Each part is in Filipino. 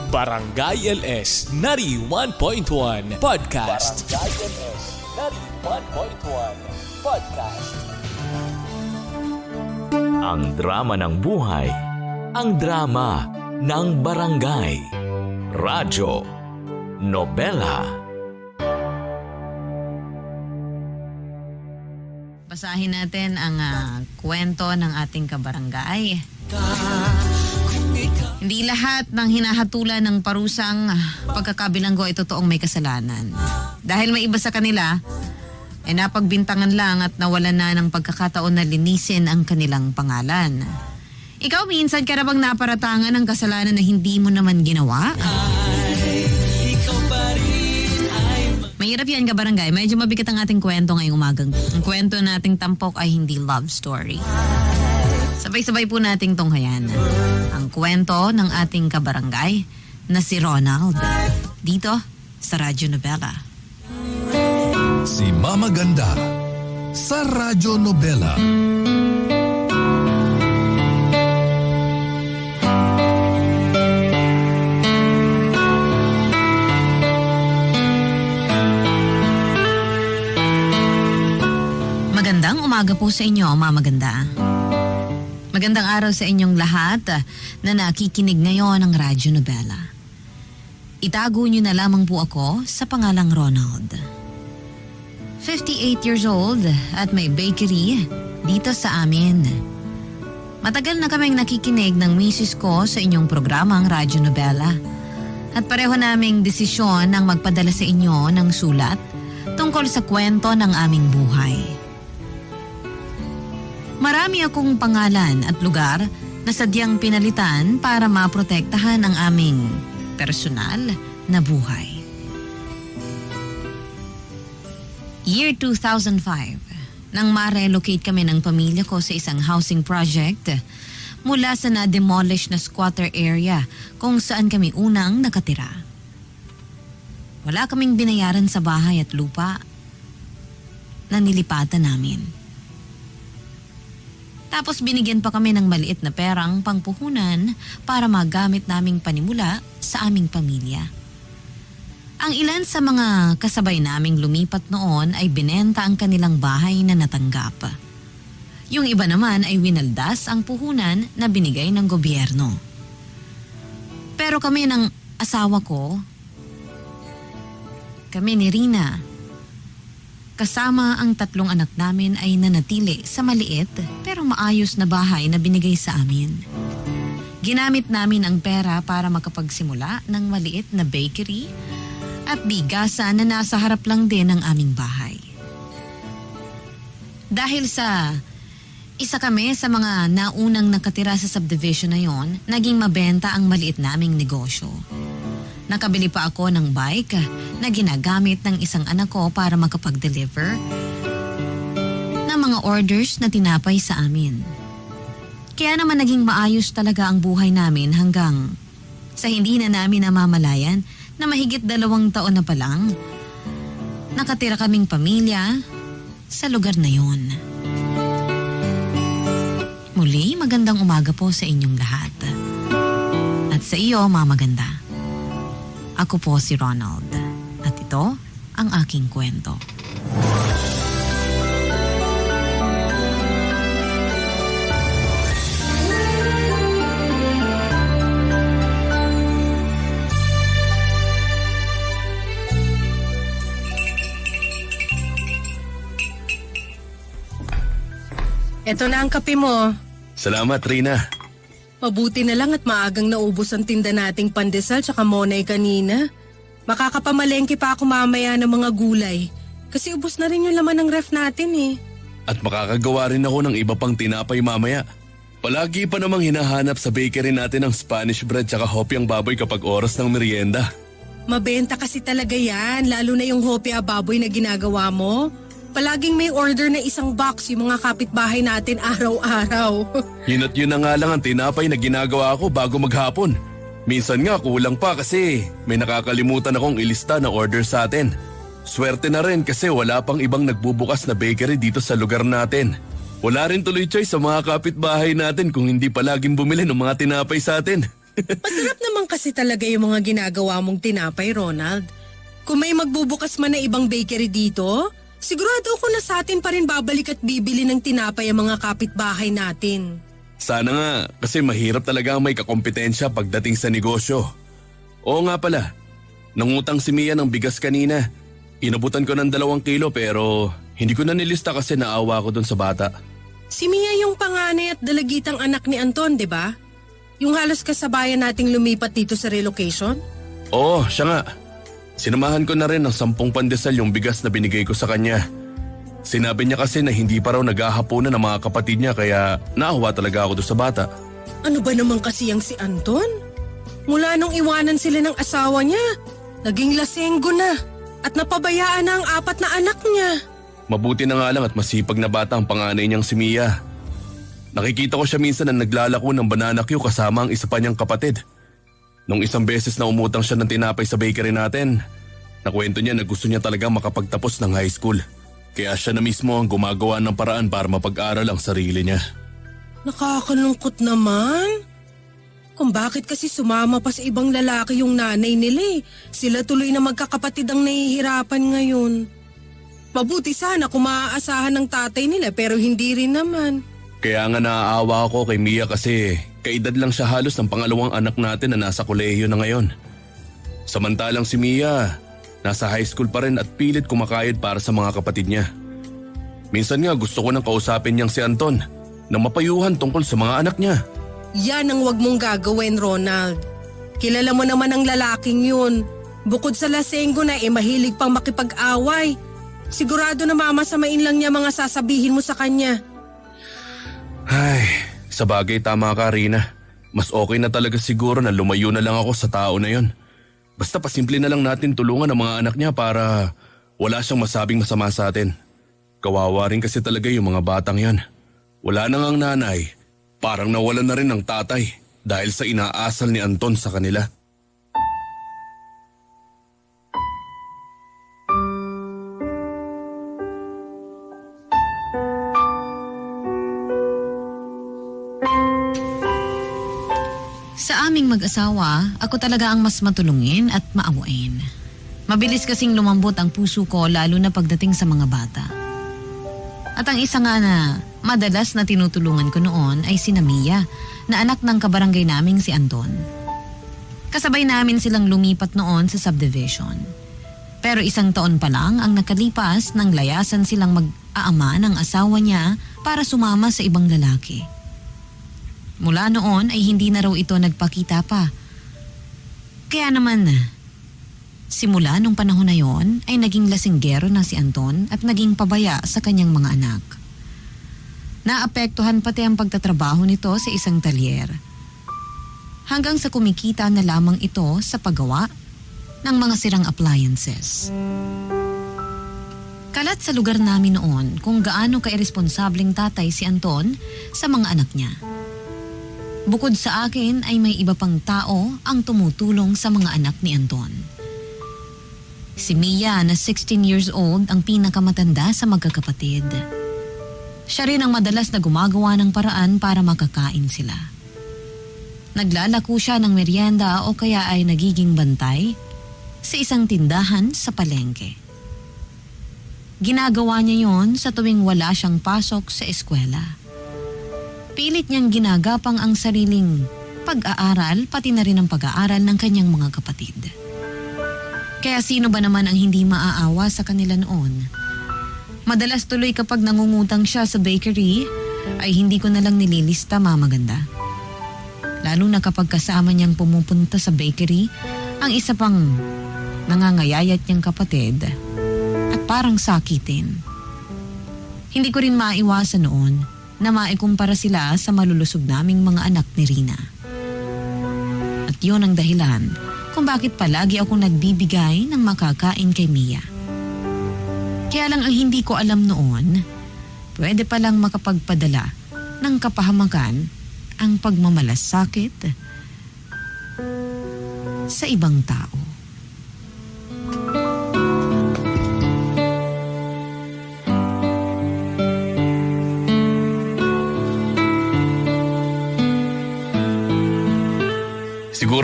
Barangay LS 91.1 Podcast. Barangay LS 91.1 Podcast. Ang drama ng buhay, ang drama ng barangay. Radyo, nobela. Basahin natin ang kwento ng ating kabarangay. Hindi lahat ng hinahatulan ng parusang pagkakabilanggo ay totoong may kasalanan. Dahil may iba sa kanila, ay napagbintangan lang at nawalan na ng pagkakataon na linisin ang kanilang pangalan. Ikaw minsan ka na bang naparatangan ng kasalanan na hindi mo naman ginawa? Mahirap yan, kabarangay. Medyo mabigat ang ating kwento ngayong umagang. Ang kwento nating tampok ay hindi love story. Sabay-sabay po nating tunghayan ang kwento ng ating kabarangay na si Ronald dito sa Radyo Nobela. Si Mama Ganda sa Radyo Nobela. Magandang umaga po sa inyo, Mama Ganda. Magandang araw sa inyong lahat na nakikinig ngayon ng Radyo Nobela. Itago niyo na lamang po ako sa pangalang Ronald. 58 years old at may bakery dito sa amin. Matagal na kaming nakikinig ng misis ko sa inyong programang Radyo Nobela. At pareho naming desisyon ng magpadala sa inyo ng sulat tungkol sa kwento ng aming buhay. Marami akong pangalan at lugar na sadyang pinalitan para maprotektahan ang aming personal na buhay. Year 2005, nang ma-relocate kami ng pamilya ko sa isang housing project mula sa na-demolish na squatter area kung saan kami unang nakatira. Wala kaming binayaran sa bahay at lupa na nilipatan namin. Tapos binigyan pa kami ng maliit na perang pangpuhunan para magamit naming panimula sa aming pamilya. Ang ilan sa mga kasabay naming lumipat noon ay binenta ang kanilang bahay na natanggap. Yung iba naman ay winaldas ang puhunan na binigay ng gobyerno. Pero kami ng asawa ko, kami ni Rina, kasama ang 3 anak namin ay nanatili sa maliit pero maayos na bahay na binigay sa amin. Ginamit namin ang pera para makapagsimula ng maliit na bakery at bigasan na nasa harap lang din ng aming bahay. Dahil sa isa kami sa mga naunang nakatira sa subdivision na yon, naging mabenta ang maliit naming negosyo. Nakabili pa ako ng bike na ginagamit ng isang anak ko para makapag-deliver ng mga orders na tinapay sa amin. Kaya naman naging maayos talaga ang buhay namin hanggang sa hindi na namin namamalayan na mahigit 2 taon na pa lang, nakatira kaming pamilya sa lugar na yon. Muli, magandang umaga po sa inyong lahat. At sa iyo, Mama Ganda. Ako po si Ronald at ito ang aking kwento. Eto na ang kape mo. Salamat, Rina. Mabuti na lang at maagang naubos ang tinda nating pandesal tsaka monay kanina. Makakapamalengke pa ako mamaya ng mga gulay. Kasi ubos na rin yung laman ng ref natin eh. At makakagawa rin ako ng iba pang tinapay mamaya. Palagi pa namang hinahanap sa bakery natin ng Spanish bread tsaka hopyang baboy kapag oras ng merienda. Mabenta kasi talaga yan, lalo na yung hopya baboy na ginagawa mo. Palaging may order na 1 box yung mga kapitbahay natin araw-araw. Yun at yun na nga lang ang tinapay na ginagawa ko bago maghapon. Minsan nga kulang pa kasi may nakakalimutan akong ilista na order sa atin. Swerte na rin kasi wala pang ibang nagbubukas na bakery dito sa lugar natin. Wala rin tuloy choice sa mga kapitbahay natin kung hindi palaging bumili ng mga tinapay sa atin. Masarap naman kasi talaga yung mga ginagawa mong tinapay, Ronald. Kung may magbubukas man na ibang bakery dito, sigurado ako na sa atin pa rin babalik at bibili ng tinapay ang mga kapitbahay natin. Sana nga, kasi mahirap talaga ang may kakompetensya pagdating sa negosyo. Oo nga pala, nangutang si Mia ng bigas kanina. Inabutan ko ng 2 kilo pero hindi ko na nilista kasi naawa ko dun sa bata. Si Mia yung panganay at dalagitang anak ni Anton, di ba? Yung halos kasabayan nating lumipat dito sa relocation? Oo, siya nga. Sinamahan ko na rin ng 10 pandesal yung bigas na binigay ko sa kanya. Sinabi niya kasi na hindi pa raw naghahaponan ng mga kapatid niya kaya naawa talaga ako doon sa bata. Ano ba naman kasi yung si Anton? Mula nung iwanan sila ng asawa niya, naging lasenggo na at napabayaan na ang 4 na anak niya. Mabuti na nga lang at masipag na bata ang panganay niyang si Mia. Nakikita ko siya minsan na naglalako ng banana Q kasama ang isa pa niyang kapatid. Nung isang beses na umutang siya ng tinapay sa bakery natin, nakwento niya na gusto niya talaga makapagtapos ng high school. Kaya siya na mismo ang gumagawa ng paraan para mapag-aral ang sarili niya. Nakakalungkot naman. Kung bakit kasi sumama pa sa ibang lalaki yung nanay nila eh. Sila tuloy na magkakapatid ang nahihirapan ngayon. Mabuti sana kung maaasahan ng tatay nila pero hindi rin naman. Kaya nga naaawa ako kay Mia kasi kaedad lang siya halos ng pangalawang anak natin na nasa kolehiyo na ngayon. Samantalang si Mia, nasa high school pa rin at pilit kumakayod para sa mga kapatid niya. Minsan nga gusto ko nang kausapin niyang si Anton na mapayuhan tungkol sa mga anak niya. Yan ang wag mong gagawin, Ronald. Kilala mo naman ang lalaking yun. Bukod sa lasenggo na mahilig pang makipag-away. Sigurado na mamasamain lang niya mga sasabihin mo sa kanya. Ay, sa bagay tama ka, Rina. Mas okay na talaga siguro na lumayo na lang ako sa tao na yon. Basta pasimple na lang natin tulungan ang mga anak niya para wala siyang masabing masama sa atin. Kawawa rin kasi talaga yung mga batang yon. Wala na ngang nanay, parang nawalan na rin ng tatay dahil sa inaasal ni Anton sa kanila. Sa aming mag-asawa, ako talaga ang mas matulungin at maawain. Mabilis kasing lumambot ang puso ko lalo na pagdating sa mga bata. At ang isa nga na madalas na tinutulungan ko noon ay si Mia, na anak ng kabarangay naming si Anton. Kasabay namin silang lumipat noon sa subdivision. Pero 1 taon pa lang ang nakalipas nang layasan silang mag-aama ng asawa niya para sumama sa ibang lalaki. Mula noon ay hindi na raw ito nagpakita pa. Kaya naman, simula nung panahon na yon ay naging lasinggero na si Anton at naging pabaya sa kanyang mga anak. Naapektuhan pati ang pagtatrabaho nito sa isang talyer. Hanggang sa kumikita na lamang ito sa paggawa ng mga sirang appliances. Kalat sa lugar namin noon kung gaano ka-irresponsableng tatay si Anton sa mga anak niya. Bukod sa akin ay may iba pang tao ang tumutulong sa mga anak ni Anton. Si Mia na 16 years old ang pinakamatanda sa magkakapatid. Siya rin ang madalas na gumagawa ng paraan para makakain sila. Naglalako siya ng merienda o kaya ay nagiging bantay sa isang tindahan sa palengke. Ginagawa niya yon sa tuwing wala siyang pasok sa eskwela. Pilit niyang ginagapang ang sariling pag-aaral pati na rin ang pag-aaral ng kanyang mga kapatid. Kaya sino ba naman ang hindi maaawa sa kanila noon? Madalas tuloy kapag nangungutang siya sa bakery ay hindi ko na lang nililista, Mama Ganda. Lalo na kapag kasama niyang pumupunta sa bakery ang isa pang nangangayayat niyang kapatid at parang sakitin. Hindi ko rin maiwasan noon na maikumpara sila sa malulusog naming mga anak ni Rina. At yun ang dahilan kung bakit palagi akong nagbibigay ng makakain kay Mia. Kaya lang ang hindi ko alam noon, pwede palang makapagpadala ng kapahamakan ang pagmamalasakit sa ibang tao.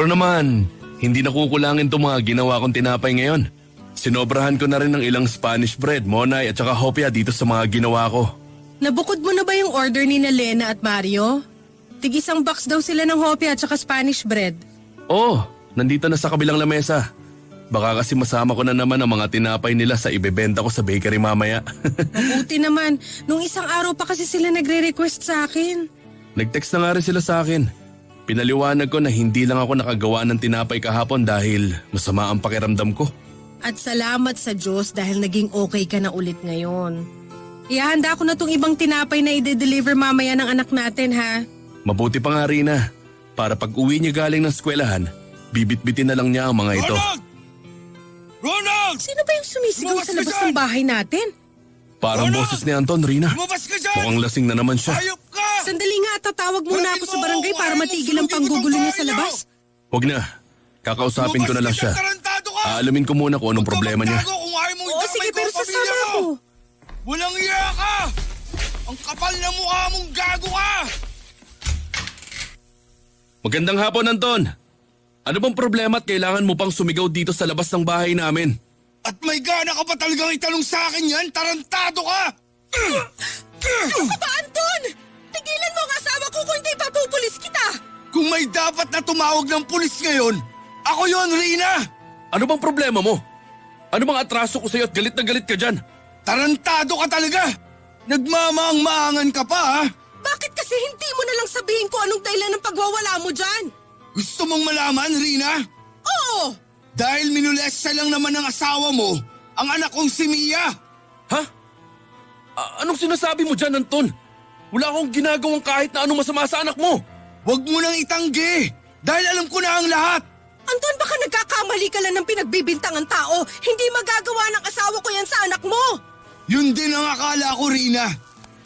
Pero naman, hindi nakukulangin itong mga ginawa kong tinapay ngayon. Sinobrahan ko na rin ng ilang Spanish bread, monay at saka hopia dito sa mga ginawa ko. Nabukod mo na ba yung order ni Lena at Mario? Tig-isang box daw sila ng hopia at saka Spanish bread. Oo, nandito na sa kabilang lamesa. Baka kasi masama ko na naman ang mga tinapay nila sa ibebenta ko sa bakery mamaya. Mabuti naman, nung isang araw pa kasi sila nagre-request sa akin. Nag-text na nga rin sila sa akin. Pinaliwanag ko na hindi lang ako nakagawa ng tinapay kahapon dahil masama ang pakiramdam ko. At salamat sa Diyos dahil naging okay ka na ulit ngayon. Ihahanda ko na tong ibang tinapay na i-deliver mamaya ng anak natin ha. Mabuti pa nga Rina, para pag uwi niya galing ng eskwelahan, bibit-bitin na lang niya ang mga ito. Ronald! Sino ba yung sumisigaw Lumabas sa ka labas dyan! ng bahay natin? Parang boses ni Anton, Rina. Lumabas ka dyan! Mukhang lasing na naman siya. Hayop ka! Sandali nga, tatawag muna ako sa barangay para matigil ang panggugulo niya sa labas. Huwag na, kakausapin ko na lang siya. Tarantado ka! Aalamin ko muna kung anong problema niya. Kung ayaw mo Oo, idamay sige, ko pero ang pamilya sasama mo. ako. Walang iya ka! Ang kapal na mukha mong gago ka! Magandang hapon, Anton. Ano bang problema at kailangan mo pang sumigaw dito sa labas ng bahay namin? At may gana ka pa talagang itanong sa akin yan? Tarantado ka! Ano ka ba, Anton? Tigilan mo ang asawa ko kung hindi papupulis kita! Kung may dapat na tumawag ng pulis ngayon, ako yon, Rina! Ano bang problema mo? Ano bang atraso ko sa'yo at galit na galit ka dyan? Tarantado ka talaga! Nagmamaang-maangan ka pa, ha? Bakit kasi hindi mo na lang sabihin ko anong dahilan ng pagwawala mo dyan? Gusto mong malaman, Rina? Oo! Dahil minulesta lang naman ng asawa mo ang anak kong si Mia. Ha? Anong sinasabi mo dyan, Anton? Wala akong ginagawang kahit na anong masama sa anak mo. Huwag mo nang itanggi dahil alam ko na ang lahat. Anton, baka nagkakamali ka lang ng pinagbibintangan tao. Hindi magagawa ng asawa ko yan sa anak mo. Yun din ang akala ko, Rina.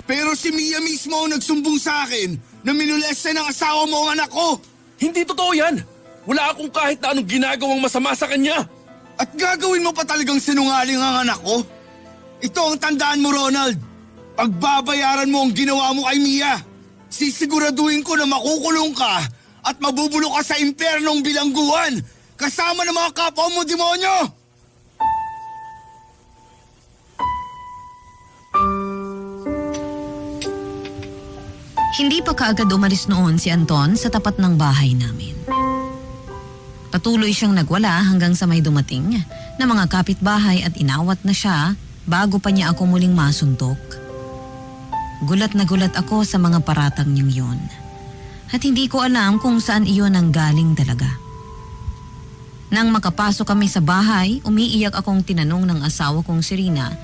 Pero si Mia mismo ang nagsumbong sa akin na minulesta ng asawa mo ang anak ko. Hindi totoo yan. Wala akong kahit na anong ginagawang masama sa kanya. At gagawin mo pa talagang sinungaling ang anak ko? Ito ang tandaan mo, Ronald. Pagbabayaran mo ang ginawa mo kay Mia. Sisiguraduhin ko na makukulong ka at mabubulok ka sa impyernong bilangguan kasama ng mga kapwa mo demonyo. Hindi pa kaagad umalis noon si Anton sa tapat ng bahay namin. Patuloy siyang nagwala hanggang sa may dumating na mga kapitbahay at inawat na siya bago pa niya ako muling masuntok. Gulat na gulat ako sa mga paratang niyang yon. At hindi ko alam kung saan iyon ang galing talaga. Nang makapasok kami sa bahay, umiiyak akong tinanong ng asawa kong si Rina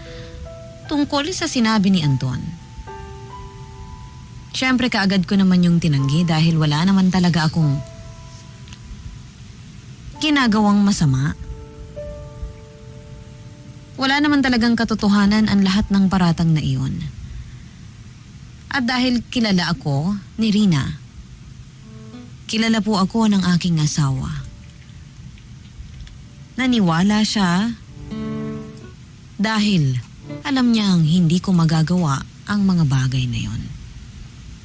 tungkol sa sinabi ni Anton. Siyempre kaagad ko naman yung tinanggi dahil wala naman talaga akong ginagawang masama. Wala naman talagang katotohanan ang lahat ng paratang na iyon. At dahil kilala ako ni Rina, kilala po ako ng aking asawa. Naniwala siya dahil alam niyang hindi ko magagawa ang mga bagay na yon.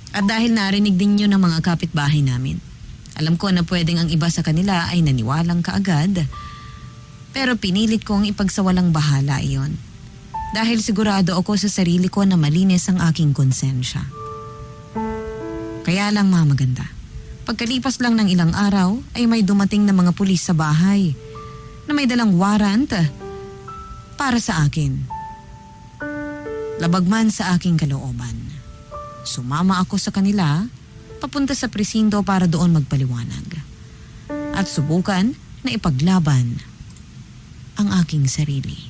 At dahil narinig din yun ng mga kapitbahay namin, alam ko na pwedeng ang iba sa kanila ay naniwalang kaagad. Pero pinilit kong ipagsawalang bahala iyon. Dahil sigurado ako sa sarili ko na malinis ang aking konsensya. Kaya lang maganda. Pagkalipas lang ng ilang araw ay may dumating na mga pulis sa bahay na may dalang warrant para sa akin. Labag man sa aking kalooban. Sumama ako sa kanila papunta sa presinto para doon magpaliwanag. At subukan na ipaglaban ang aking sarili.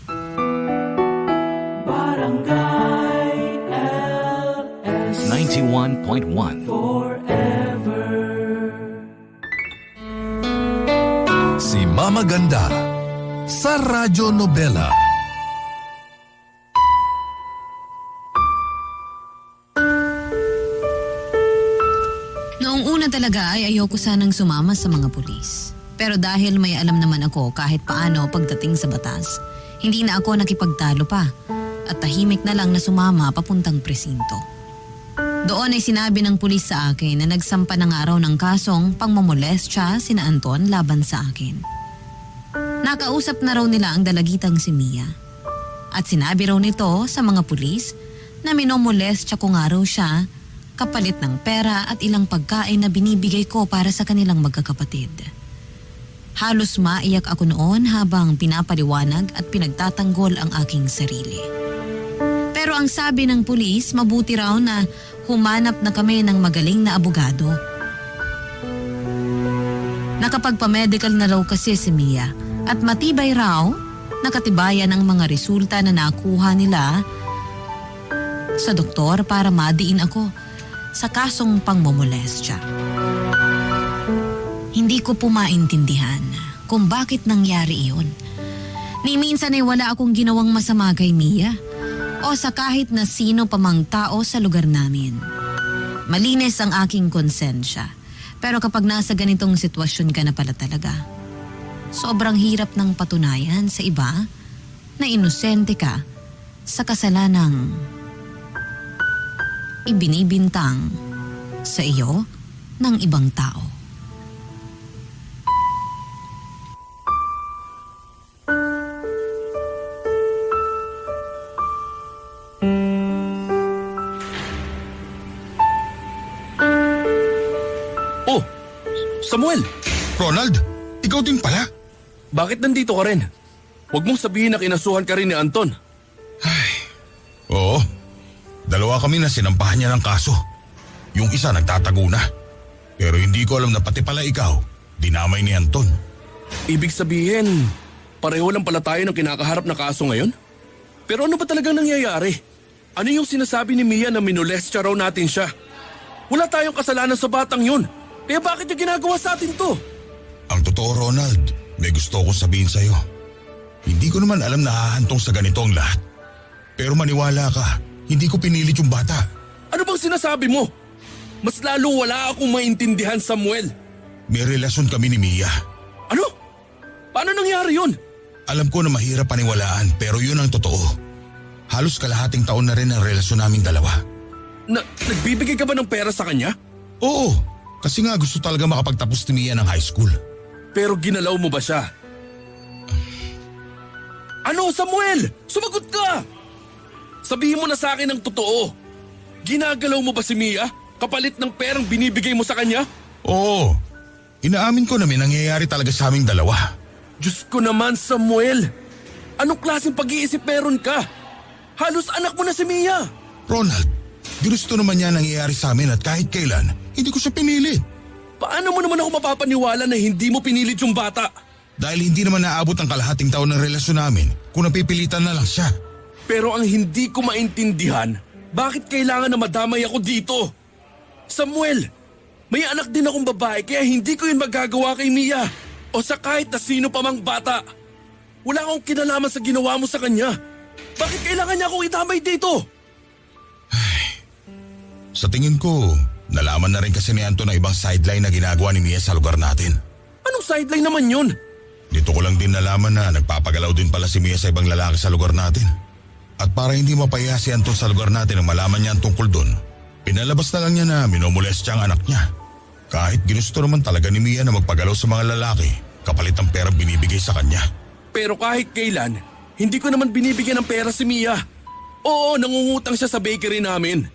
91.1 Si Mama Ganda sa Radyo Nobela. Noong una talaga ay ayoko sanang sumama sa mga pulis. Pero dahil may alam naman ako kahit paano pagdating sa batas, hindi na ako nakipagtalo pa at tahimik na lang na sumama papuntang presinto. Doon ay sinabi ng pulis sa akin na nagsampa na nga raw ng kasong pangmomolestya sina Anton laban sa akin. Nakausap na raw nila ang dalagitang si Mia. At sinabi raw nito sa mga pulis na minomolestya ko nga raw siya kapalit ng pera at ilang pagkain na binibigay ko para sa kanilang magkakapatid. Halos maiyak ako noon habang pinapaliwanag at pinagtatanggol ang aking sarili. Pero ang sabi ng pulis, mabuti raw na humanap na kami ng magaling na abogado. Nakapagpa-medical na raw kasi si Mia at matibay raw nakatibayan ang mga resulta na nakuha nila sa doktor para madiin ako sa kasong pangmomolestya. Hindi ko po maintindihan kung bakit nangyari iyon. Ni minsan ay wala akong ginawang masama kay Mia o sa kahit na sino pa mang tao sa lugar namin. Malinis ang aking konsensya. Pero kapag nasa ganitong sitwasyon ka na pala talaga, sobrang hirap ng patunayan sa iba na inosente ka sa kasalanang ibinibintang sa iyo ng ibang tao. Oh, Samuel! Ronald, ikaw din pala. Bakit nandito ka rin? Huwag mong sabihin na kinasuhan ka rin ni Anton. Oo, dalawa kami na sinampahan niya ng kaso. Yung isa nagtatago na. Pero hindi ko alam na pati pala ikaw, dinamay ni Anton. Ibig sabihin, pareho lang pala tayo ng kinakaharap na kaso ngayon? Pero ano ba talagang nangyayari? Ano yung sinasabi ni Mia na minolestya raw natin siya? Wala tayong kasalanan sa batang yun. Kaya bakit niya ginagawa sa atin to? Ang totoo, Ronald, may gusto akong sabihin sa'yo. Hindi ko naman alam na hahantong sa ganito ang lahat. Pero maniwala ka, hindi ko pinilit yung bata. Ano bang sinasabi mo? Mas lalo wala akong maintindihan, Samuel. May relasyon kami ni Mia. Ano? Paano nangyari yun? Alam ko na mahirap paniwalaan pero yun ang totoo. Halos kalahating taon na rin ang relasyon naming dalawa. Nagbibigay ka ba ng pera sa kanya? Oo, kasi nga gusto talaga makapagtapos ni Mia ng high school. Pero ginalaw mo ba siya? Ano, Samuel? Sumagot ka! Sabihin mo na sa akin ang totoo. Ginagalaw mo ba si Mia kapalit ng perang binibigay mo sa kanya? Oo, inaamin ko na may nangyayari talaga sa aming dalawa. Diyos ko naman, Samuel. Anong klaseng pag-iisip meron ka? Halos anak mo na si Mia. Ronald, ginusto naman niya nangyayari sa amin at kahit kailan, hindi ko siya pinilit. Paano mo naman ako mapapaniwala na hindi mo pinilit yung bata? Dahil hindi naman naabot ang kalahating taon ng relasyon namin kung napipilitan na lang siya. Pero ang hindi ko maintindihan, bakit kailangan na madamay ako dito? Samuel, may anak din akong babae kaya hindi ko yun magagawa kay Mia o sa kahit na sino pa mang bata. Wala akong kinalaman sa ginawa mo sa kanya. Bakit kailangan niya akong idamay dito? Sa tingin ko, nalaman na rin kasi ni Anton na ibang sideline na ginagawa ni Mia sa lugar natin. Anong sideline naman yun? Dito ko lang din nalaman na nagpapagalaw din pala si Mia sa ibang lalaki sa lugar natin. At para hindi mapahiya si Anton sa lugar natin ang malaman niya ang tungkol doon, pinalabas na lang niya na minomolestya ang anak niya. Kahit ginusto naman talaga ni Mia na magpagalaw sa mga lalaki, kapalit ang pera binibigay sa kanya. Pero kahit kailan, hindi ko naman binibigyan ng pera si Mia. Oo, nangungutang siya sa bakery namin.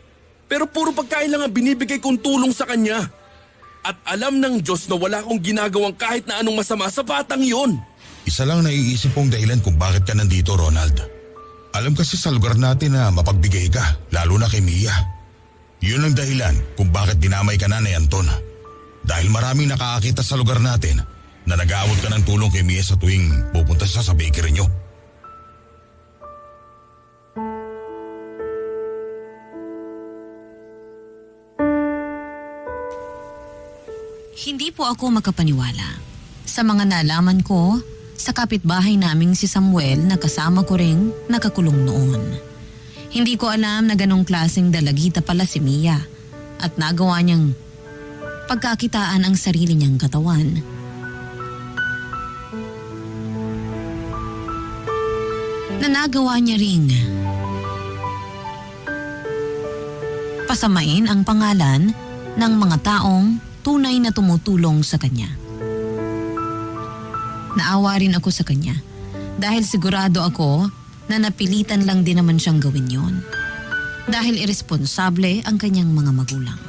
Pero puro pagkain lang ang binibigay kong tulong sa kanya. At alam ng Diyos na wala akong ginagawang kahit na anong masama sa batang yon. Isa lang naiisip kong dahilan kung bakit ka nandito, Ronald. Alam kasi sa lugar natin na mapagbigay ka, lalo na kay Mia. Yun ang dahilan kung bakit dinamay ka na ni Anton. Dahil maraming nakakakita sa lugar natin na nag-aawat ka ng tulong kay Mia sa tuwing pupunta siya sa bakery niyo. Hindi po ako makapaniwala sa mga nalaman ko sa kapitbahay naming si Samuel na kasama ko ring nakakulong noon. Hindi ko alam na ganong klaseng dalagita pala si Mia at nagawa niyang pagkakitaan ang sarili niyang katawan. Na nagawa niya ring pasamain ang pangalan ng mga taong tunay na tumutulong sa kanya. Naawa rin ako sa kanya dahil sigurado ako na napilitan lang din naman siyang gawin yon dahil iresponsable ang kanyang mga magulang.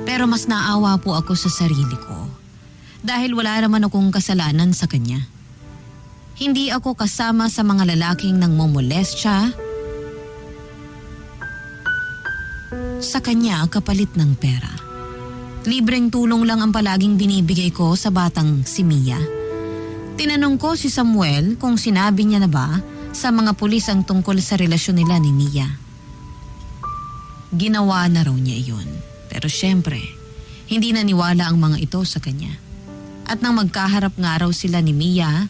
Pero mas naawa po ako sa sarili ko dahil wala naman akong kasalanan sa kanya. Hindi ako kasama sa mga lalaking nangmomolestya sa kanya kapalit ng pera. Libreng tulong lang ang palaging binibigay ko sa batang si Mia. Tinanong ko si Samuel kung sinabi niya na ba sa mga pulis ang tungkol sa relasyon nila ni Mia. Ginawa na raw niya iyon. Pero syempre, hindi naniwala ang mga ito sa kanya. At nang magkaharap nga raw sila ni Mia,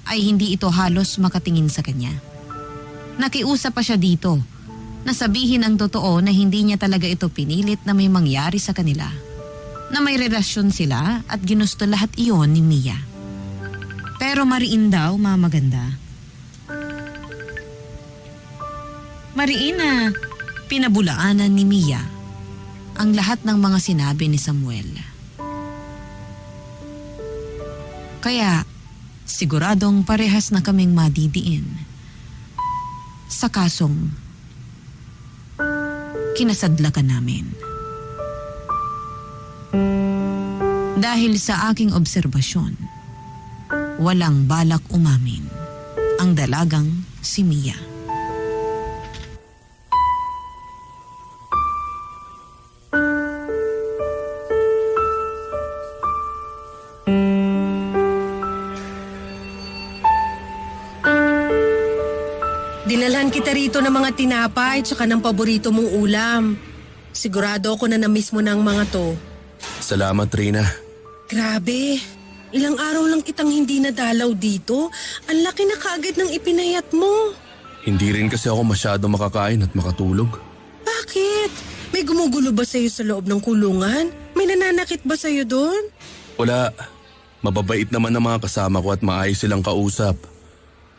ay hindi ito halos makatingin sa kanya. Nakiusap pa siya dito na sabihin ang totoo na hindi niya talaga ito pinilit na may mangyari sa kanila. Na may relasyon sila at ginusto lahat iyon ni Mia. Pero mariin daw, Mama Ganda. Mariin na pinabulaanan ni Mia ang lahat ng mga sinabi ni Samuel. Kaya siguradong parehas na kaming madidiin sa kasong kinasadlakan namin. Dahil sa aking obserbasyon, walang balak umamin ang dalagang si Mia. Dinalhan kita rito ng mga tinapay tsaka ng paborito mong ulam. Sigurado ako na na-miss mo na ang mga to. Salamat, Rina. Grabe, ilang araw lang kitang hindi nadalaw dito. Ang laki na kaagad ng ipinayat mo. Hindi rin kasi ako masyado makakain at makatulog. Bakit? May gumugulo ba sa'yo sa loob ng kulungan? May nananakit ba sa'yo doon? Wala. Mababait naman ang mga kasama ko at maayos silang kausap.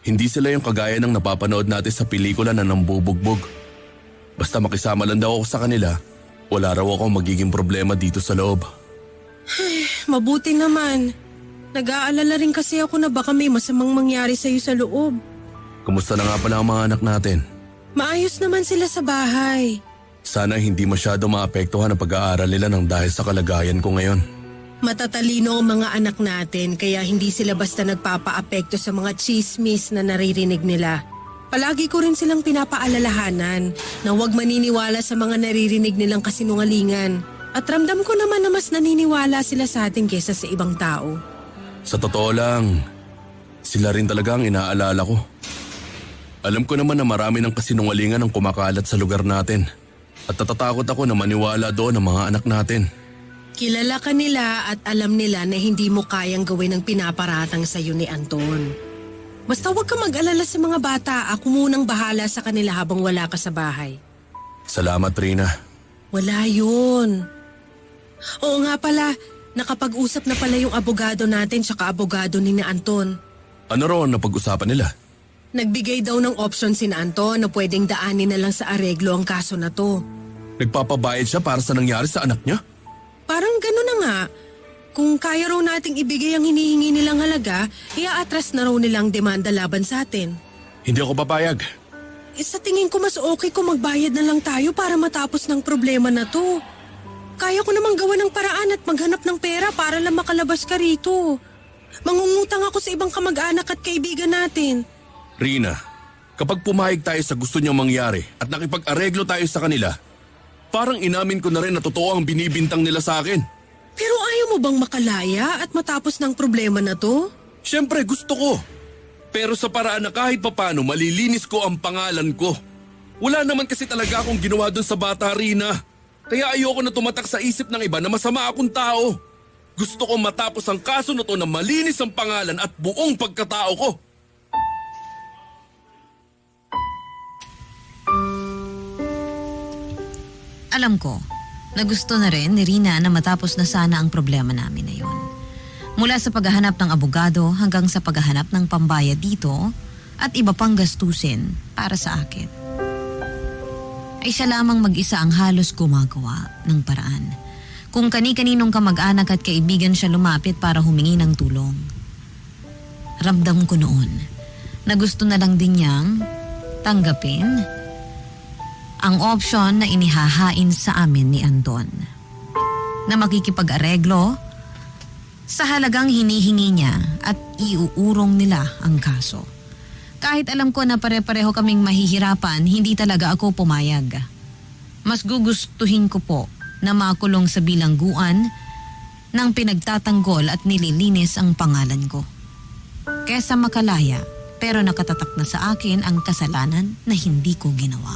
Hindi sila yung kagaya ng napapanood natin sa pelikula na nambubugbog. Basta makisama lang daw ako sa kanila, wala raw akong magiging problema dito sa loob. Mabuti naman. Nag-aalala rin kasi ako na baka may masamang mangyari sa'yo sa loob. Kumusta na nga pala ang mga anak natin? Maayos naman sila sa bahay. Sana hindi masyado maapektuhan ang pag-aaral nila ng dahil sa kalagayan ko ngayon. Matatalino ang mga anak natin kaya hindi sila basta nagpapaapekto sa mga chismis na naririnig nila. Palagi ko rin silang pinapaalalahanan na huwag maniniwala sa mga naririnig nilang kasinungalingan. At ramdam ko naman na mas naniniwala sila sa atin kaysa sa ibang tao. Sa totoo lang, sila rin talaga ang inaalala ko. Alam ko naman na marami ng kasinungalingan ang kumakalat sa lugar natin. At natatakot ako na maniwala doon ang mga anak natin. Kilala ka nila at alam nila na hindi mo kayang gawin ang pinaparatang sa iyo ni Anton. Basta huwag ka mag-alala sa mga bata. Ako munang bahala sa kanila habang wala ka sa bahay. Salamat, Rina. Wala yun. Oo nga pala, nakapag-usap na pala yung abogado natin tsaka abogado ni Anton. Ano raw ang napag-usapan nila? Nagbigay daw ng option si Anton na pwedeng daanin na lang sa areglo ang kaso na to. Nagpapabayad siya para sa nangyari sa anak niya? Parang gano'n na nga. Kung kaya raw nating ibigay ang hinihingi nilang halaga, ia-atras na raw nilang demanda laban sa atin. Hindi ako papayag. Sa tingin ko mas okay kung magbayad na lang tayo para matapos ng problema na to. Kaya ko namang gawa ng paraan at maghanap ng pera para lang makalabas ka rito. Mangungutang ako sa ibang kamag-anak at kaibigan natin. Rina, kapag pumayag tayo sa gusto niyang mangyari at nakipag-areglo tayo sa kanila, parang inamin ko na rin na totoo ang binibintang nila sa akin. Pero ayaw mo bang makalaya at matapos ng problema na to? Siyempre gusto ko. Pero sa paraan na kahit papano malilinis ko ang pangalan ko. Wala naman kasi talaga akong ginawa doon sa bata, Rina. Kaya ayoko na tumatak sa isip ng iba na masama akong tao. Gusto ko matapos ang kaso na to na malinis ang pangalan at buong pagkatao ko. Alam ko na gusto na rin ni Rina na matapos na sana ang problema namin na yun. Mula sa paghahanap ng abogado hanggang sa paghahanap ng pambayad dito at iba pang gastusin para sa akin. ay siya lamang mag-isa ang halos gumagawa ng paraan. Kung kani-kaninong kamag-anak at kaibigan siya lumapit para humingi ng tulong. Ramdam ko noon na gusto na lang din niyang tanggapin ang opsyon na inihahain sa amin ni Anton. Na makikipag-areglo sa halagang hinihingi niya at iuurong nila ang kaso. Kahit alam ko na pare-pareho kaming mahihirapan, hindi talaga ako pumayag. Mas gugustuhin ko po na makulong sa bilangguan ng pinagtatanggol at nililinis ang pangalan ko. Kesa makalaya pero nakatatak na sa akin ang kasalanan na hindi ko ginawa.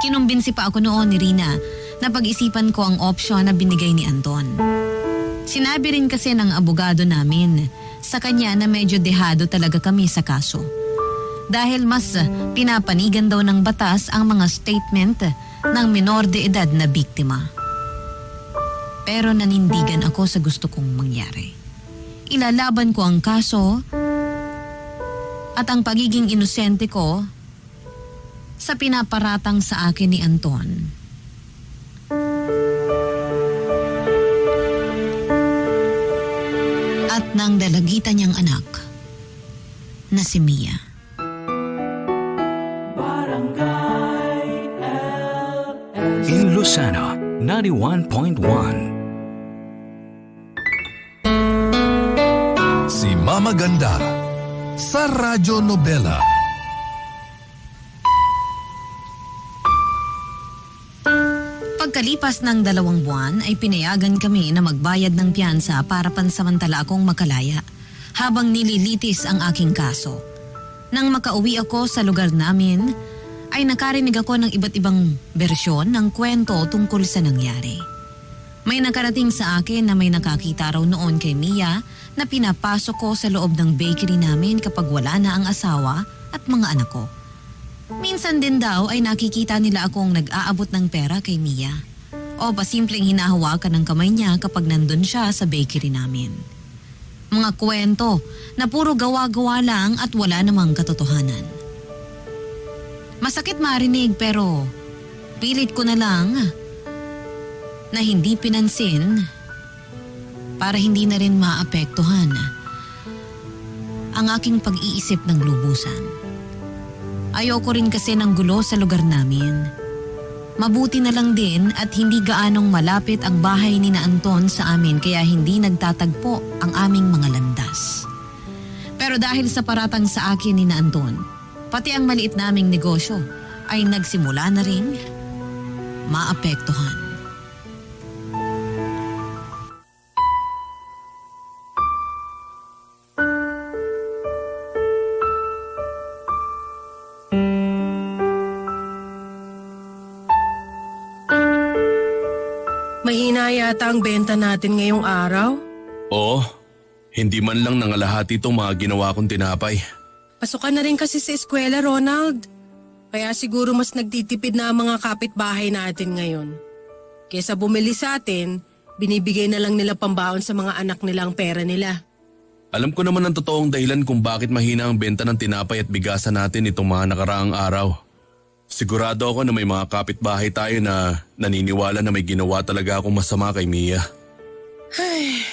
Kinumbinsi pa ako noon ni Rina na pag-isipan ko ang opsyon na binigay ni Anton. Sinabi rin kasi ng abogado namin sa kanya na medyo dehado talaga kami sa kaso. Dahil mas pinapanigan daw ng batas ang mga statement ng minor de edad na biktima. Pero nanindigan ako sa gusto kong mangyari. Ilalaban ko ang kaso at ang pagiging inosente ko sa pinaparatang sa akin ni Anton. At ng dalagitan niyang anak na si Mia. In Lucena, 91.1. Si Mama Ganda sa Radyo Nobela. Pagkalipas ng 2 buwan ay pinayagan kami na magbayad ng piyansa para pansamantala akong makalaya habang nililitis ang aking kaso. Nang makauwi ako sa lugar namin, ay nakarinig ako ng iba't ibang bersyon ng kwento tungkol sa nangyari. May nakarating sa akin na may nakakita raw noon kay Mia na pinapasok ko sa loob ng bakery namin kapag wala na ang asawa at mga anak ko. Minsan din daw ay nakikita nila akong nag-aabot ng pera kay Mia o pasimpleng hinahawakan ng kamay niya kapag nandun siya sa bakery namin. Mga kwento na puro gawa-gawa lang at wala namang katotohanan. Masakit marinig pero pilit ko na lang na hindi pinansin para hindi na rin maapektuhan ang aking pag-iisip ng lubusan. Ayoko rin kasi ng gulo sa lugar namin. Mabuti na lang din at hindi gaanong malapit ang bahay ni na Anton sa amin kaya hindi nagtatagpo ang aming mga landas. Pero dahil sa paratang sa akin ni na Anton, pati ang maliit naming negosyo ay nagsimula na ring maapektuhan. Mahina yata ang benta natin ngayong araw. Oo, hindi man lang nangalahati itong mga ginawa kong tinapay. Pasukan na rin kasi sa eskwela, Ronald. Kaya siguro mas nagtitipid na ang mga kapitbahay natin ngayon. Kesa bumili sa atin, binibigay na lang nila pambaon sa mga anak nila ang pera nila. Alam ko naman ang totoong dahilan kung bakit mahina ang benta ng tinapay at bigasan natin itong mga nakaraang araw. Sigurado ako na may mga kapitbahay tayo na naniniwala na may ginawa talaga akong masama kay Mia. Ay,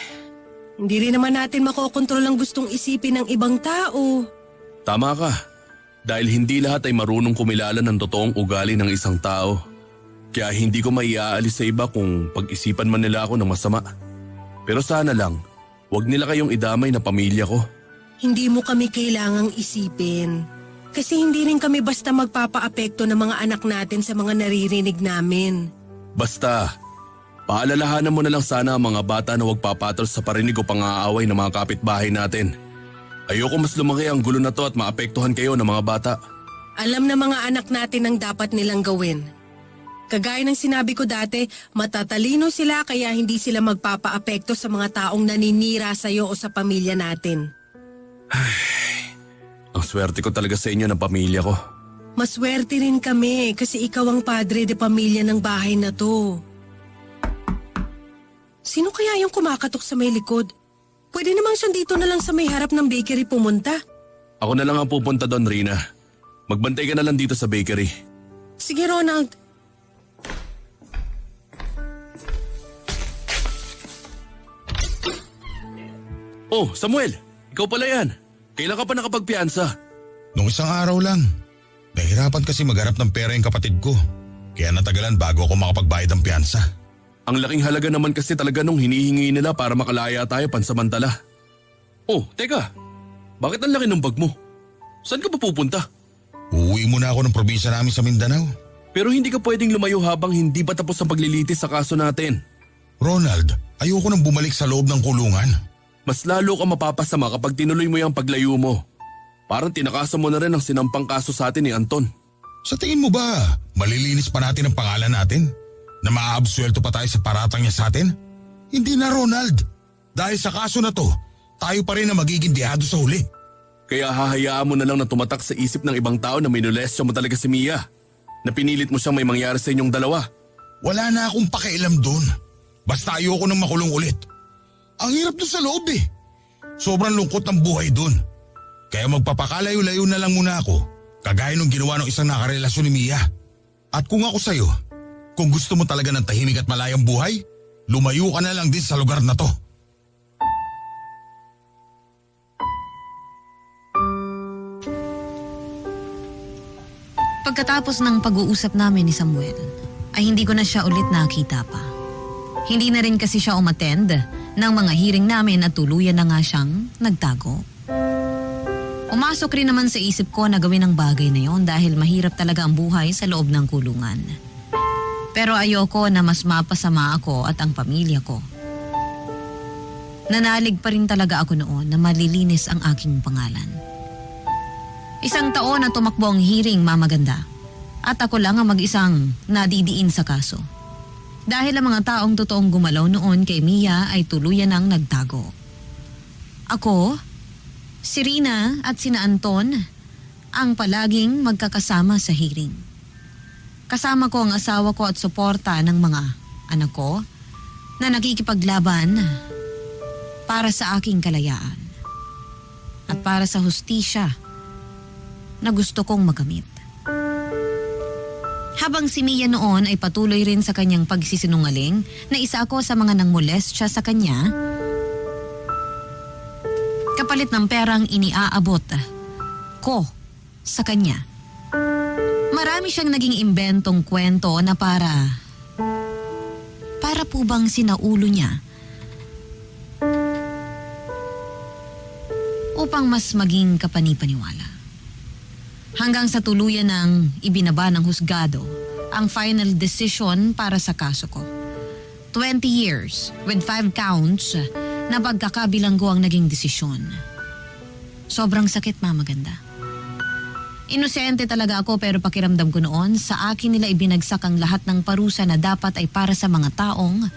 hindi rin naman natin makokontrol ang gustong isipin ng ibang tao. Tama ka. Dahil hindi lahat ay marunong kumilala ng totoong ugali ng isang tao. Kaya hindi ko maiaalis sa iba kung pag-isipan man nila ako ng masama. Pero sana lang, wag nila kayong idamay na pamilya ko. Hindi mo kami kailangang isipin. Kasi hindi rin kami basta magpapaapekto ng mga anak natin sa mga naririnig namin. Basta, paalalahanan mo na lang sana ang mga bata na huwag papatol sa parinig o pang-aaway ng mga kapitbahay natin. Ayoko mas lumaki ang gulo na to at maapektuhan kayo ng mga bata. Alam na mga anak natin ang dapat nilang gawin. Kagaya ng sinabi ko dati, matatalino sila kaya hindi sila magpapaapekto sa mga taong naninira sa iyo o sa pamilya natin. Ang swerte ko talaga sa inyo ng pamilya ko. Maswerte rin kami kasi ikaw ang padre de pamilya ng bahay na to. Sino kaya yung kumakatok sa may likod? Pwede namang siya dito na lang sa may harap ng bakery pumunta. Ako na lang ang pupunta doon, Rina. Magbantay ka na lang dito sa bakery. Sige, Ronald. Oh, Samuel! Ikaw pala yan. Kailan ka pa nakapagpiansa? Nung isang araw lang. Nahirapan kasi magharap ng pera yung kapatid ko. Kaya natagalan bago ako makapagbayad ng piyansa. Ang laking halaga naman kasi talaga nung hinihingi nila para makalaya tayo pansamantala. Oh, teka. Bakit ang laki ng bag mo? Saan ka pa pupunta? Uuwi muna ako ng probinsya namin sa Mindanao. Pero hindi ka pwedeng lumayo habang hindi pa tapos ang paglilitis sa kaso natin. Ronald, ayoko nang bumalik sa loob ng kulungan. Mas lalo ka mapapasama kapag tinuloy mo yung paglayo mo. Parang tinakasan mo na rin ang sinampang kaso sa atin ni Anton. Sa tingin mo ba, malilinis pa natin ang pangalan natin? Na maaabsuelto pa tayo sa paratang niya sa atin? Hindi na, Ronald. Dahil sa kaso na to, tayo pa rin na magiging dihado sa huli. Kaya hahayaan mo na lang na tumatak sa isip ng ibang tao na minolestya mo talaga si Mia. Na pinilit mo siyang may mangyari sa inyong dalawa. Wala na akong pakialam doon. Basta ayoko nang makulong ulit. Ang hirap doon sa loob eh. Sobrang lungkot ng buhay doon. Kaya magpapakalayo-layo na lang muna ako, kagaya nung ginawa ng isang nakarelasyon ni Mia. At kung ako sa'yo, kung gusto mo talaga ng tahimik at malayang buhay, lumayo ka na lang din sa lugar na to. Pagkatapos ng pag-uusap namin ni Samuel, ay hindi ko na siya ulit nakita pa. Hindi na rin kasi siya umattend ng mga hearing namin at tuluyan na nga siyang nagtago. Umasok rin naman sa isip ko na gawin ang bagay na yon dahil mahirap talaga ang buhay sa loob ng kulungan. Pero ayoko na mas mapasama ako at ang pamilya ko. Nanalig pa rin talaga ako noon na malilinis ang aking pangalan. Isang taon na tumakbo ang hearing, Mama Ganda. At ako lang ang mag-isang nadidiin sa kaso. Dahil ang mga taong totoong gumalaw noon kay Mia ay tuluyan ng nagtago. Ako, si Rina at sina Anton ang palaging magkakasama sa hearing. Kasama ko ang asawa ko at suporta ng mga anak ko na nakikipaglaban para sa aking kalayaan at para sa hustisya na gusto kong makamit. Habang si Mia noon ay patuloy rin sa kanyang pagsisinungaling na isa ako sa mga nangmolestya sa kanya, kapalit ng perang iniaabot ko sa kanya. Marami siyang naging imbentong kwento na para po bang sinaulo niya upang mas maging kapanipaniwala. Hanggang sa tuluyan ng ibinaba ng husgado ang final decision para sa kaso ko. 20 years with 5 counts na pagkakabilanggo ang naging desisyon. Sobrang sakit, Mama Ganda. Inosente talaga ako pero pakiramdam ko noon sa akin nila ibinagsak ang lahat ng parusa na dapat ay para sa mga taong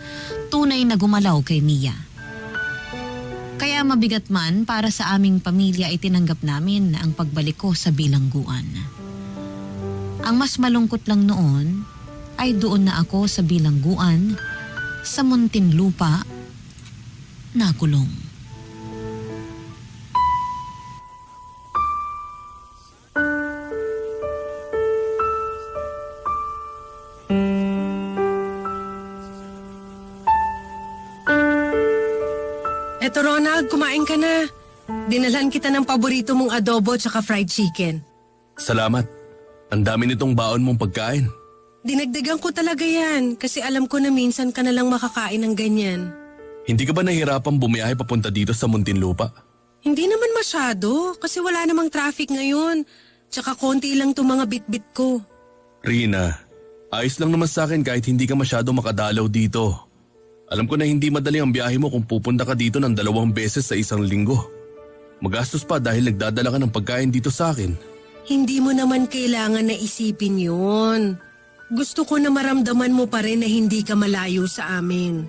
tunay na gumalaw kay Mia. Kaya mabigat man para sa aming pamilya ay tinanggap namin ang pagbalik ko sa bilangguan. Ang mas malungkot lang noon ay doon na ako sa bilangguan sa Muntinlupa nakulong. Eto Ronald, kumain ka na. Dinalhan kita ng paborito mong adobo tsaka fried chicken. Salamat. Ang dami nitong baon mong pagkain. Dinagdagan ko talaga yan kasi alam ko na minsan ka na lang makakain ng ganyan. Hindi ka ba nahihirapang bumiyahe papunta dito sa Muntinlupa? Hindi naman masyado kasi wala namang traffic ngayon. Tsaka konti lang itong mga bitbit ko. Rina, ayos lang naman sa akin kahit hindi ka masyado makadalaw dito. Alam ko na hindi madali ang biyahe mo kung pupunta ka dito ng 2 beses sa isang linggo. Magastos pa dahil nagdadala ka ng pagkain dito sa akin. Hindi mo naman kailangan na isipin yun. Gusto ko na maramdaman mo pa rin na hindi ka malayo sa amin.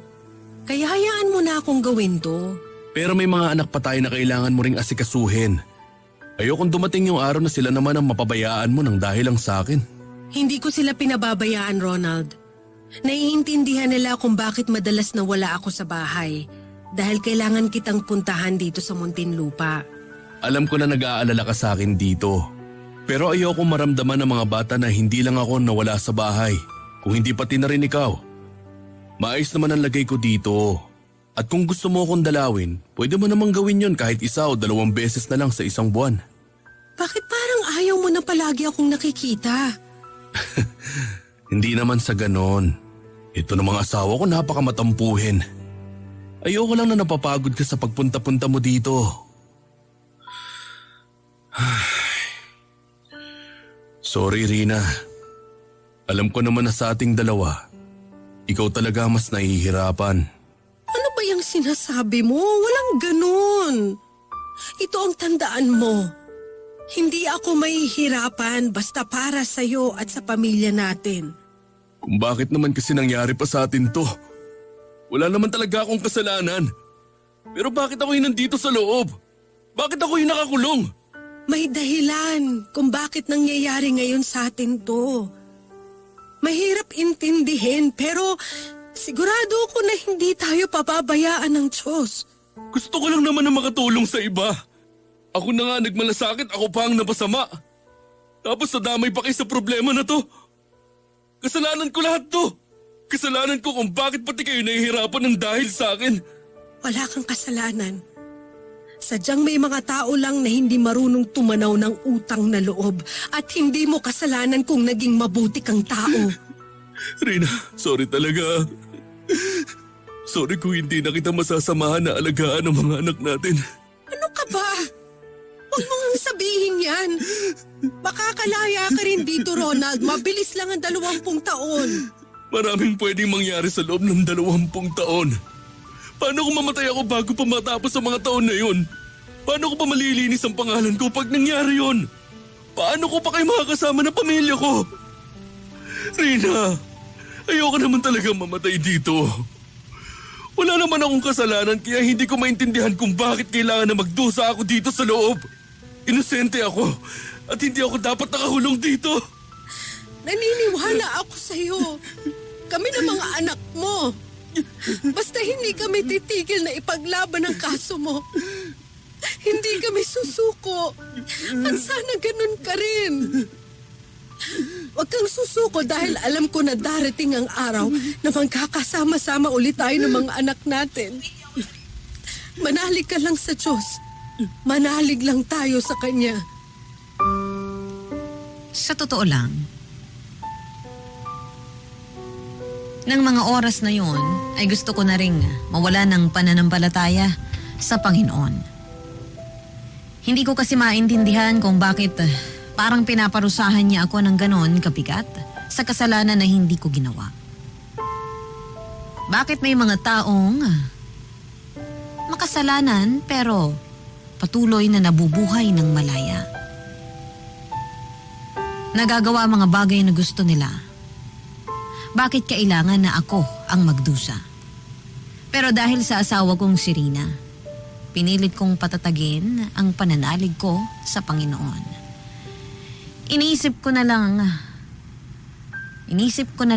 Kaya hayaan mo na akong gawin to. Pero may mga anak pa tayo na kailangan mo ring asikasuhin. Ayokong dumating yung araw na sila naman ang mapabayaan mo ng dahil lang sa akin. Hindi ko sila pinababayaan, Ronald. Naiintindihan nila kung bakit madalas na wala ako sa bahay dahil kailangan kitang puntahan dito sa Muntinlupa. Alam ko na nag-aalala ka sa akin dito. Pero ayoko maramdaman ng mga bata na hindi lang ako nawala sa bahay, kung hindi pati na rin ikaw. Maayos naman ang lagay ko dito. At kung gusto mo akong dalawin, pwede mo namang gawin yon kahit 1 o 2 beses na lang sa isang buwan. Bakit parang ayaw mo na palagi akong nakikita? Hindi naman sa ganon. Ito ng mga asawa ko napakamatampuhin. Ayoko lang na napapagod ka sa pagpunta-punta mo dito. Sorry Rina. Alam ko naman na sa ating dalawa, ikaw talaga mas nahihirapan. Ano ba yung sinasabi mo? Walang ganun. Ito ang tandaan mo. Hindi ako mahihirapan basta para sa'yo at sa pamilya natin. Kung bakit naman kasi nangyari pa sa atin to? Wala naman talaga akong kasalanan. Pero bakit ako yung nandito sa loob? Bakit ako yung nakakulong? May dahilan kung bakit nangyayari ngayon sa atin to. Mahirap intindihin pero sigurado ako na hindi tayo pababayaan ng Diyos. Gusto ko lang naman na makatulong sa iba. Ako na nga nagmalasakit, ako pa ang napasama. Tapos nadamay pa kayo sa problema na to. Kasalanan ko lahat to. Kasalanan ko kung bakit pati kayo nahihirapan ng dahil sa akin. Wala kang kasalanan. Sadyang may mga tao lang na hindi marunong tumanaw ng utang na loob at hindi mo kasalanan kung naging mabuti kang tao. Rina, sorry talaga. Sorry kung hindi na kita masasamahan na alagaan ang mga anak natin. Ano ka ba? Huwag mo ngang sabihin yan. Makakalaya ka rin dito, Ronald. Mabilis lang ang 20 taon. Maraming pwedeng mangyari sa loob ng 20 taon. Paano kung mamatay ako bago pa matapos ang mga taon na yun? Paano ko pa malilinis ang pangalan ko pag nangyari yun? Paano ko pa kayo makakasama ng pamilya ko? Rina, ayoko naman talaga mamatay dito. Wala naman akong kasalanan kaya hindi ko maintindihan kung bakit kailangan na magdusa ako dito sa loob. Inosente ako at hindi ako dapat nakahulong dito. Naniniwala ako sa'yo. Kami na mga anak mo. Basta hindi kami titigil na ipaglaban ang kaso mo. Hindi kami susuko. At sana ganun ka rin. Huwag kang susuko dahil alam ko na darating ang araw na magkakasama-sama ulit tayo ng mga anak natin. Manalig ka lang sa Diyos. Manalig lang tayo sa Kanya. Sa totoo lang, ng mga oras na yon ay gusto ko na ring mawala ng pananampalataya sa Panginoon. Hindi ko kasi maintindihan kung bakit parang pinaparusahan niya ako ng ganon kabigat sa kasalanan na hindi ko ginawa. Bakit may mga taong makasalanan pero patuloy na nabubuhay ng malaya? Nagagawa mga bagay na gusto nila. Bakit kailangan na ako ang magdusa? Pero dahil sa asawa kong si Rina, pinilit kong patatagin ang pananalig ko sa Panginoon. Iniisip ko na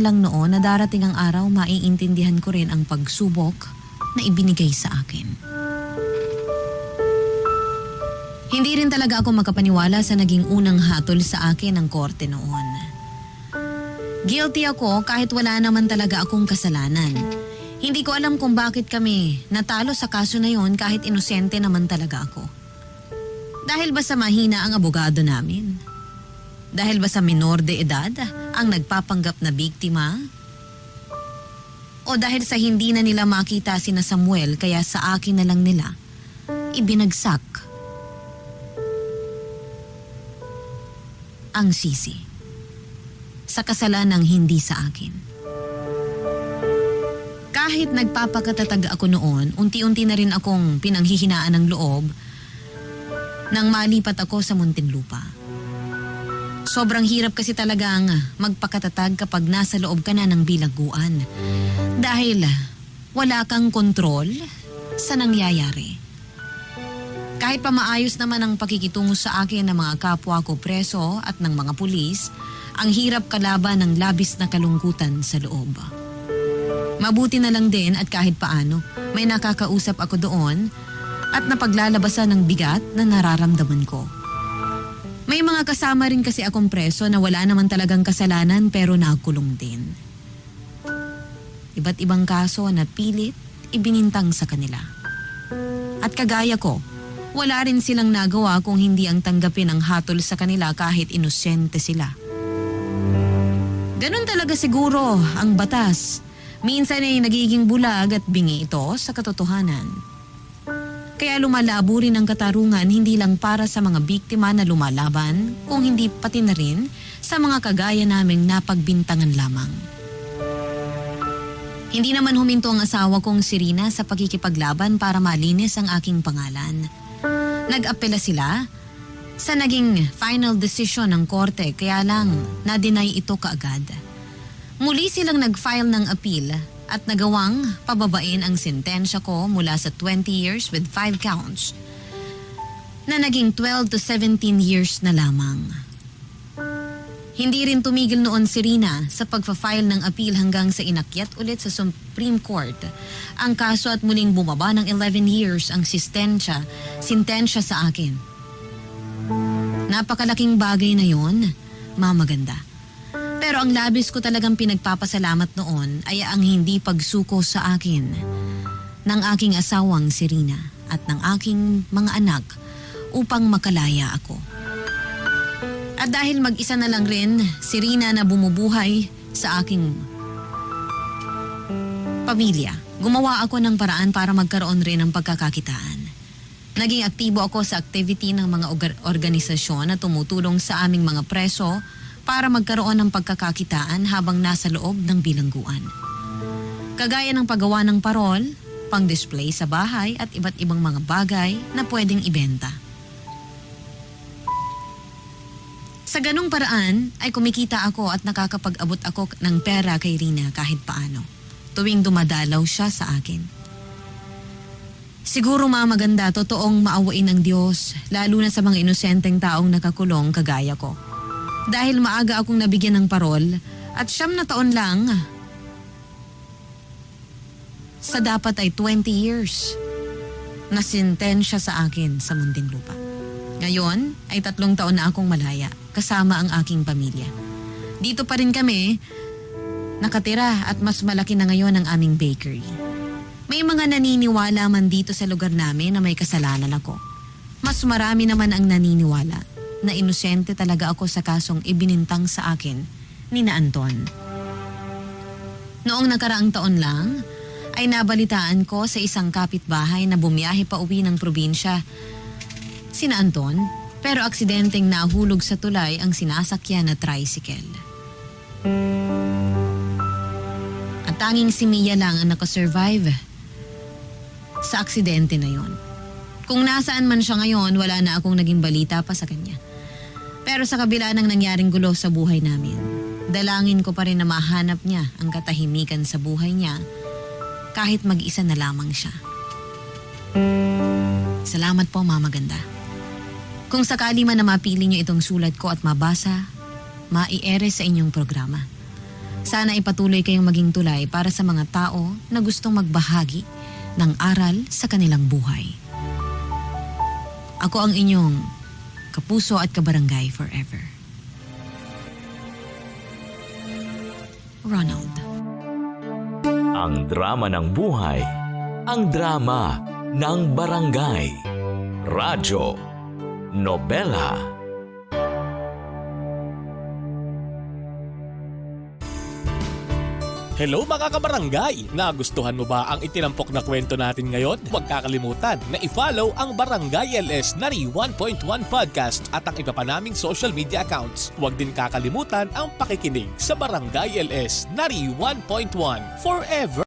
lang noon na darating ang araw maiintindihan ko rin ang pagsubok na ibinigay sa akin. Hindi rin talaga ako makapaniwala sa naging unang hatol sa akin ng korte noon. Guilty ako kahit wala naman talaga akong kasalanan. Hindi ko alam kung bakit kami natalo sa kaso na yon kahit inosente naman talaga ako. Dahil ba sa mahina ang abogado namin? Dahil ba sa minor de edad ang nagpapanggap na biktima? O dahil sa hindi na nila makita sina Samuel kaya sa akin na lang nila ibinagsak ang sisi sa kasalanang hindi sa akin. Kahit nagpapakatatag ako noon, unti-unti na rin akong pinanghihinaan ng loob nang malipat ako sa Muntinlupa. Sobrang hirap kasi talagang magpakatatag kapag nasa loob ka na ng bilangguan dahil wala kang kontrol sa nangyayari. Kahit pa maayos naman ang pakikitungo sa akin ng mga kapwa ko preso at ng mga pulis, ang hirap kalaban ng labis na kalungkutan sa loob. Mabuti na lang din at kahit paano, may nakakausap ako doon at napaglalabasan ng bigat na nararamdaman ko. May mga kasama rin kasi akong preso na wala naman talagang kasalanan pero nakulong din. Iba't ibang kaso na pilit ibinintang sa kanila. At kagaya ko, wala rin silang nagawa kung hindi ang tanggapin ang hatol sa kanila kahit inosente sila. Ganun talaga siguro ang batas. Minsan ay nagiging bulag at bingi ito sa katotohanan. Kaya lumalabo rin ang katarungan hindi lang para sa mga biktima na lumalaban, kung hindi pati na rin sa mga kagaya naming napagbintangan lamang. Hindi naman huminto ang asawa kong si Rina sa pagkikipaglaban para malinis ang aking pangalan. Nag-apela sila sa naging final decision ng korte kaya lang na-deny ito kaagad. Muli silang nag-file ng appeal at nagawang pababain ang sentensya ko mula sa 20 years with 5 counts na naging 12 to 17 years na lamang. Hindi rin tumigil noon si Rina sa pagpa-file ng appeal hanggang sa inakyat ulit sa Supreme Court ang kaso at muling bumaba ng 11 years ang sintensya sa akin. Napakalaking bagay na yon, mamaganda. Pero ang labis ko talagang pinagpapasalamat noon ay ang hindi pagsuko sa akin ng aking asawang si Rina at ng aking mga anak upang makalaya ako. At dahil mag-isa na lang rin si Rina na bumubuhay sa aking pamilya, gumawa ako ng paraan para magkaroon rin ng pagkakakitaan. Naging aktibo ako sa activity ng mga organisasyon na tumutulong sa aming mga preso para magkaroon ng pagkakakitaan habang nasa loob ng bilangguan. Kagaya ng paggawa ng parol, pang-display sa bahay at iba't ibang mga bagay na pwedeng ibenta. Sa ganung paraan ay kumikita ako at nakakapag-abot ako ng pera kay Rina kahit paano, tuwing dumadalaw siya sa akin. Siguro mamaganda, totoong maawain ng Diyos, lalo na sa mga inosenteng taong nakakulong kagaya ko. Dahil maaga akong nabigyan ng parol at 9 na taon lang sa dapat ay 20 years na sentensya sa akin sa Muntinlupa. Ngayon ay 3 taon na akong malaya kasama ang aking pamilya. Dito pa rin kami nakatira at mas malaki na ngayon ang aming bakery. May mga naniniwala man dito sa lugar namin na may kasalanan ako. Mas marami naman ang naniniwala na inosente talaga ako sa kasong ibinintang sa akin ni na Anton. Noong nakaraang taon lang, ay nabalitaan ko sa isang kapitbahay na bumiyahe pa uwi ng probinsya sina Anton, pero aksidenteng nahulog sa tulay ang sinasakyan na tricycle. At tanging si Mia lang ang nakasurvive sa aksidente na yon. Kung nasaan man siya ngayon, wala na akong naging balita pa sa kanya. Pero sa kabila ng nangyaring gulo sa buhay namin, dalangin ko pa rin na mahanap niya ang katahimikan sa buhay niya kahit mag-isa na lamang siya. Salamat po, Mama Ganda. Kung sakali man na mapili niyo itong sulat ko at mabasa, mai-ere sa inyong programa. Sana ipatuloy kayong maging tulay para sa mga tao na gustong magbahagi ng aral sa kanilang buhay. Ako ang inyong kapuso at kabarangay forever. Ronald. Ang drama ng buhay, ang drama ng barangay, radyo, nobela. Hello mga kabarangay! Nagustuhan mo ba ang itinampok na kwento natin ngayon? Huwag kakalimutan na i-follow ang Barangay LS Nari 1.1 Podcast at ang iba pa naming social media accounts. Huwag din kakalimutan ang pakikinig sa Barangay LS Nari 1.1 Forever!